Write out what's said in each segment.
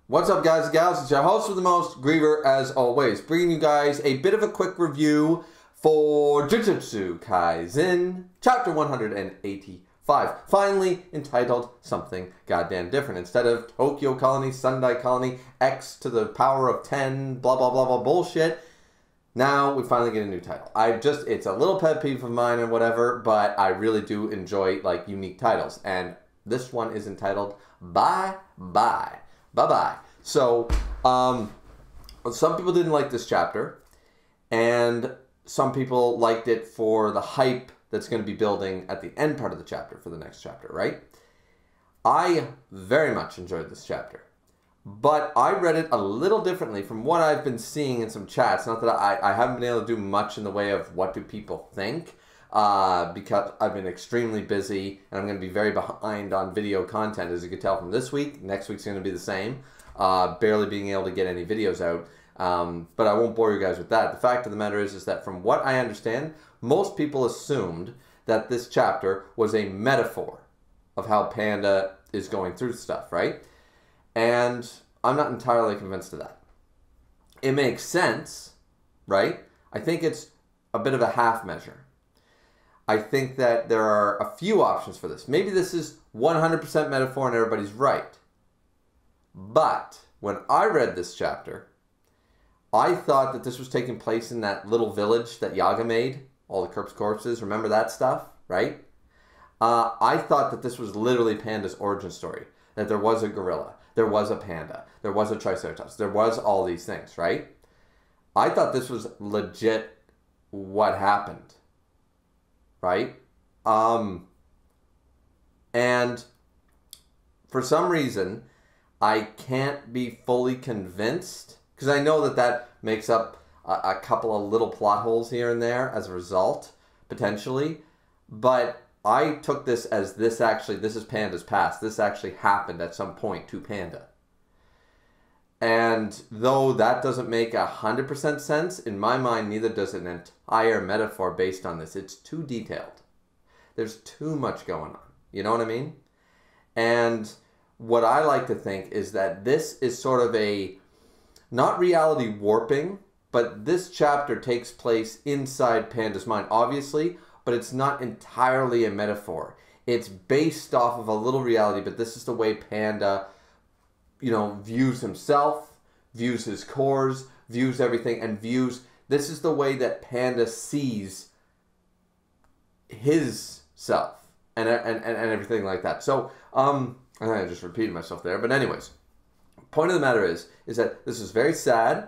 What's up, guys and gals? It's your host with the most, Griever, as always, bringing you guys a bit of a quick review for Jujustu Kaisen, chapter 185, finally entitled something goddamn different. Instead of Tokyo Colony, Sendai Colony, X to the power of 10, blah, blah, blah, blah, bullshit, now we finally get a new title. It's a little pet peeve of mine and whatever, but I really do enjoy, like, unique titles. And this one is entitled Bye Bye. Bye-bye. So, some people didn't like this chapter, and some people liked it for the hype that's going to be building at the end part of the chapter for the next chapter, right? I very much enjoyed this chapter, but I read it a little differently from what I've been seeing in some chats. Not that I haven't been able to do much in the way of what do people think, because I've been extremely busy and I'm going to be very behind on video content, as you can tell from this week. Next week's going to be the same. Barely being able to get any videos out. But I won't bore you guys with that. The fact of the matter is that from what I understand, most people assumed that this chapter was a metaphor of how Panda is going through stuff, right? And I'm not entirely convinced of that. It makes sense, right? I think it's a bit of a half measure. I think that there are a few options for this. Maybe this is 100% metaphor and everybody's right. But when I read this chapter, I thought that this was taking place in that little village that Yaga made. All the corpses, remember that stuff, right? I thought that this was literally Panda's origin story. That there was a gorilla, there was a panda, there was a triceratops, there was all these things, right? I thought this was legit what happened. Right? And for some reason, I can't be fully convinced, because I know that that makes up a couple of little plot holes here and there as a result, potentially, but I took this as this is Panda's past. This actually happened at some point to Panda. And though that doesn't make 100% sense, in my mind, neither does an entire metaphor based on this. It's too detailed. There's too much going on. You know what I mean? And what I like to think is that this is sort of a, not reality warping, but this chapter takes place inside Panda's mind, obviously, but it's not entirely a metaphor. It's based off of a little reality, but this is the way Panda, you know, views himself, views his cores, views everything, and this is the way that Panda sees his self and everything like that. So, I just repeated myself there, but anyways, point of the matter is that this is very sad,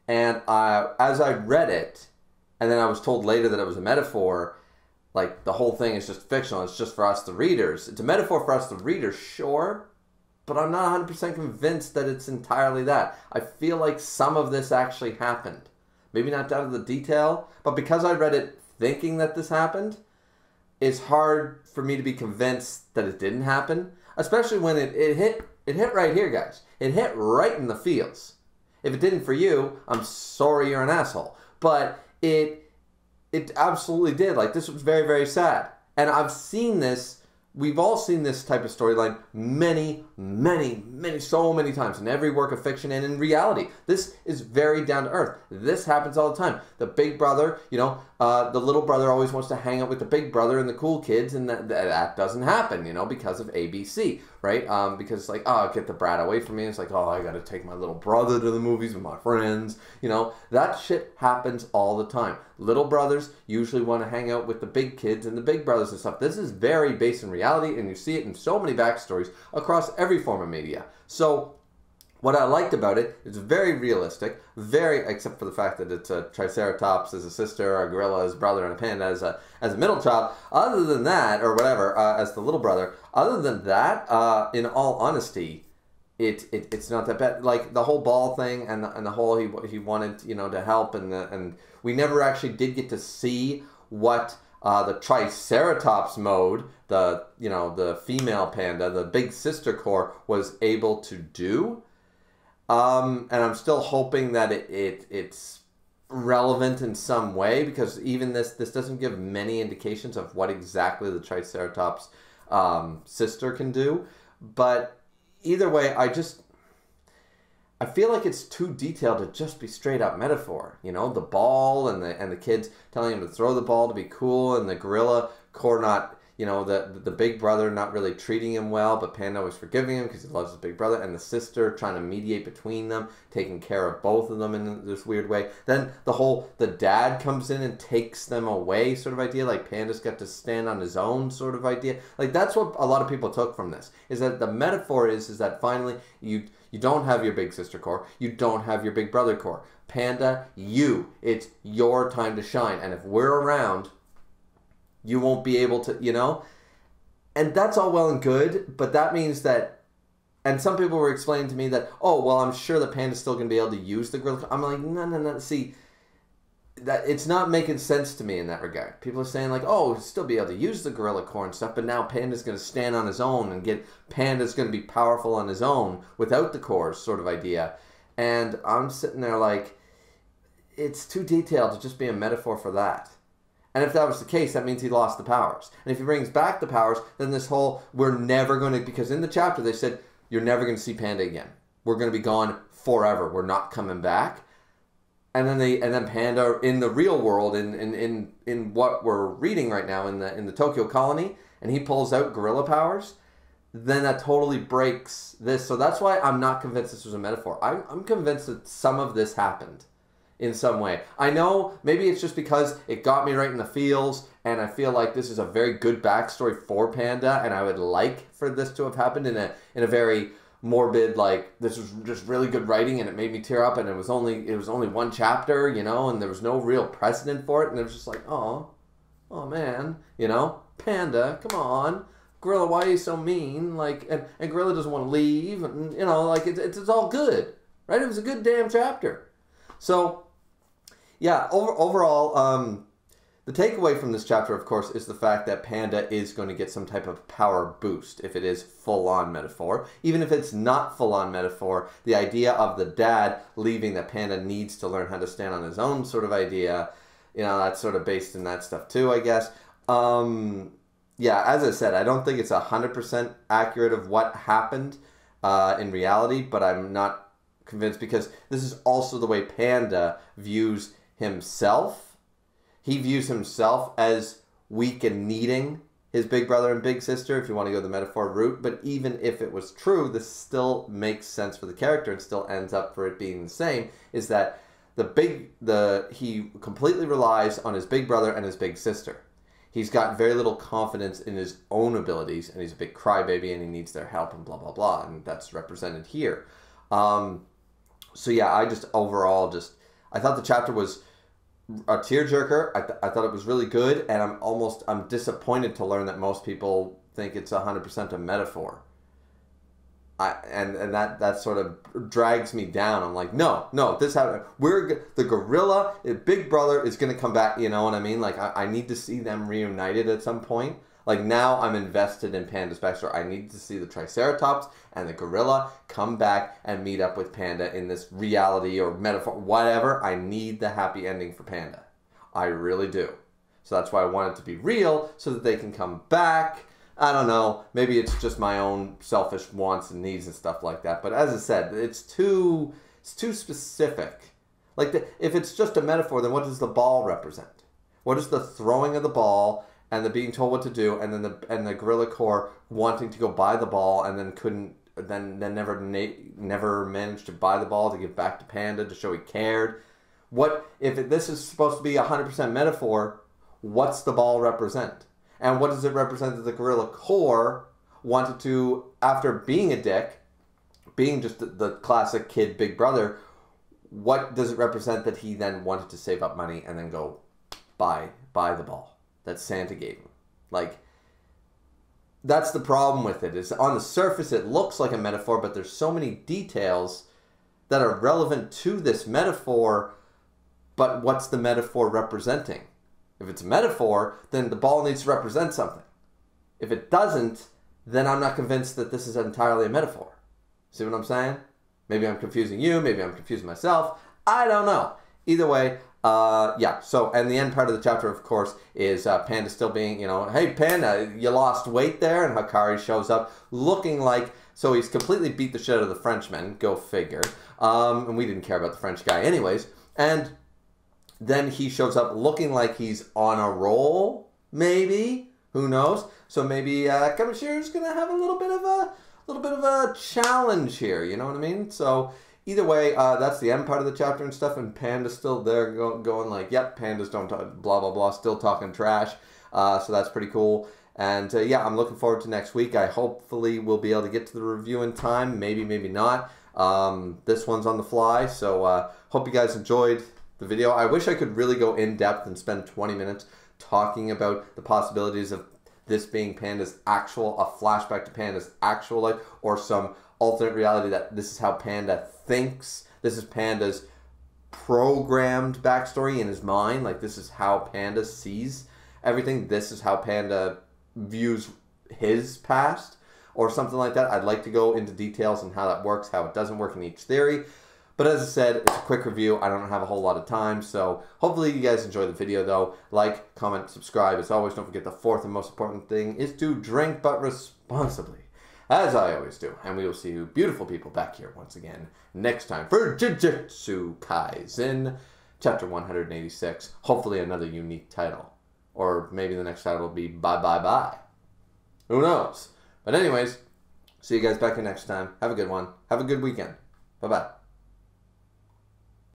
and as I read it, and then I was told later that it was a metaphor, like the whole thing is just fictional, it's just for us the readers. It's a metaphor for us the readers, sure, but I'm not 100% convinced that it's entirely that. I feel like some of this actually happened. Maybe not down to the detail, but because I read it thinking that this happened, it's hard for me to be convinced that it didn't happen, especially when it hit right here, guys. It hit right in the feels. If it didn't for you, I'm sorry you're an asshole. But it absolutely did. Like, this was very, very sad. And I've seen this. We've all seen this type of storyline so many times in every work of fiction and in reality. This is very down to earth. This happens all the time. The big brother, you know, the little brother always wants to hang out with the big brother and the cool kids, and that doesn't happen, you know, because of ABC, right? Because it's like, oh, get the brat away from me. It's like, oh, I got to take my little brother to the movies with my friends. You know, that shit happens all the time. Little brothers usually want to hang out with the big kids and the big brothers and stuff. This is very based in reality, and you see it in so many backstories across every form of media. So what I liked about it is very realistic, except for the fact that it's a triceratops as a sister, a gorilla as a brother, and a panda as a middle child. Other than that, or whatever, as the little brother, other than that, in all honesty, it's not that bad. Like the whole ball thing and the whole he wanted, you know, to help, and we never actually did get to see what the triceratops mode, the female panda, the big sister core, was able to do. And I'm still hoping that it's relevant in some way, because even this doesn't give many indications of what exactly the triceratops sister can do. But either way, I feel like it's too detailed to just be straight up metaphor. You know, the ball and the kids telling him to throw the ball to be cool, and the gorilla core not, you know, the big brother not really treating him well, but Panda was forgiving him because he loves his big brother, and the sister trying to mediate between them, taking care of both of them in this weird way. Then the dad comes in and takes them away sort of idea, like Panda's got to stand on his own sort of idea. Like that's what a lot of people took from this, is that the metaphor is that finally you don't have your big sister core, you don't have your big brother core. Panda, it's your time to shine, and if we're around, you won't be able to, you know? And that's all well and good, but that means that, and some people were explaining to me that, oh, well, I'm sure the Panda's still going to be able to use the gorilla. I'm like, no. See, that it's not making sense to me in that regard. People are saying like, oh, he'll still be able to use the gorilla core and stuff, but now Panda's going to stand on his own and Panda's going to be powerful on his own without the cores sort of idea. And I'm sitting there like, it's too detailed to just be a metaphor for that. And if that was the case, that means he lost the powers. And if he brings back the powers, then this whole, we're never going to, because in the chapter they said, you're never going to see Panda again. We're going to be gone forever. We're not coming back. And then Panda in the real world, in what we're reading right now in the Tokyo colony, and he pulls out gorilla powers, then that totally breaks this. So that's why I'm not convinced this was a metaphor. I'm convinced that some of this happened in some way. I know maybe it's just because it got me right in the feels, and I feel like this is a very good backstory for Panda, and I would like for this to have happened in a very morbid, like, this was just really good writing and it made me tear up, and it was only one chapter, you know, and there was no real precedent for it, and it was just like, oh man, you know, Panda, come on, Gorilla, why are you so mean? Like, and Gorilla doesn't want to leave, and you know, like it's all good, right? It was a good damn chapter. So yeah, overall, the takeaway from this chapter, of course, is the fact that Panda is going to get some type of power boost if it is full-on metaphor. Even if it's not full-on metaphor, the idea of the dad leaving that Panda needs to learn how to stand on his own sort of idea, you know, that's sort of based in that stuff too, I guess. Yeah, as I said, I don't think it's 100% accurate of what happened in reality, but I'm not convinced because this is also the way Panda views himself. He views himself as weak and needing his big brother and big sister, if you want to go the metaphor route. But even if it was true, this still makes sense for the character and still ends up for it being the same, is that he completely relies on his big brother and his big sister. He's got very little confidence in his own abilities, and he's a big crybaby, and he needs their help, and blah, blah, blah, and that's represented here. So yeah, I thought the chapter was a tearjerker. I thought it was really good, and I'm disappointed to learn that most people think it's 100% a metaphor. And that sort of drags me down. I'm like, no, this happened. The gorilla, big brother is going to come back. You know what I mean? Like, I need to see them reunited at some point. Like, now I'm invested in Panda's backstory. I need to see the Triceratops and the gorilla come back and meet up with Panda in this reality or metaphor, whatever. I need the happy ending for Panda. I really do. So that's why I want it to be real, so that they can come back. I don't know. Maybe it's just my own selfish wants and needs and stuff like that. But as I said, it's too specific. Like, if it's just a metaphor, then what does the ball represent? What is the throwing of the ball and the being told what to do, and then the gorilla core wanting to go buy the ball and then never managed to buy the ball to give back to Panda to show he cared? What if this is supposed to be 100% metaphor? What's the ball represent? And what does it represent that the gorilla core wanted to, after being a dick, being just the classic kid big brother, what does it represent that he then wanted to save up money and then go buy the ball that Santa gave him? Like, that's the problem with it. Is on the surface it looks like a metaphor, but there's so many details that are relevant to this metaphor, but what's the metaphor representing? If it's a metaphor, then the ball needs to represent something. If it doesn't, then I'm not convinced that this is entirely a metaphor. See what I'm saying? Maybe I'm confusing you, maybe I'm confusing myself. I don't know. Either way, yeah. So, and the end part of the chapter, of course, is Panda still being, you know, hey, Panda, you lost weight there, and Hakari shows up looking like So he's completely beat the shit out of the Frenchman. Go figure. And we didn't care about the French guy anyways. And then he shows up looking like he's on a roll, maybe. Who knows? So maybe Kamishira's gonna have a little bit of a challenge here. You know what I mean? So either way, that's the end part of the chapter and stuff. And Panda's still there, going like, "Yep, pandas don't talk, blah blah blah," still talking trash. So that's pretty cool. And yeah, I'm looking forward to next week. I hopefully will be able to get to the review in time. Maybe, maybe not. This one's on the fly. So hope you guys enjoyed the video. I wish I could really go in depth and spend 20 minutes talking about the possibilities of this being Panda's actual, a flashback to Panda's actual life, or some alternate reality that this is how Panda thinks. This is Panda's programmed backstory in his mind. Like, this is how Panda sees everything. This is how Panda views his past, or something like that. I'd like to go into details on how that works, how it doesn't work in each theory. But as I said, it's a quick review. I don't have a whole lot of time, so hopefully you guys enjoy the video, though. Like, comment, subscribe. As always, don't forget the fourth and most important thing is to drink, but responsibly, as I always do. And we will see you beautiful people back here once again next time for Jujustu Kaisen, Chapter 186. Hopefully another unique title. Or maybe the next title will be Bye Bye Bye. Who knows? But anyways, see you guys back here next time. Have a good one. Have a good weekend. Bye-bye.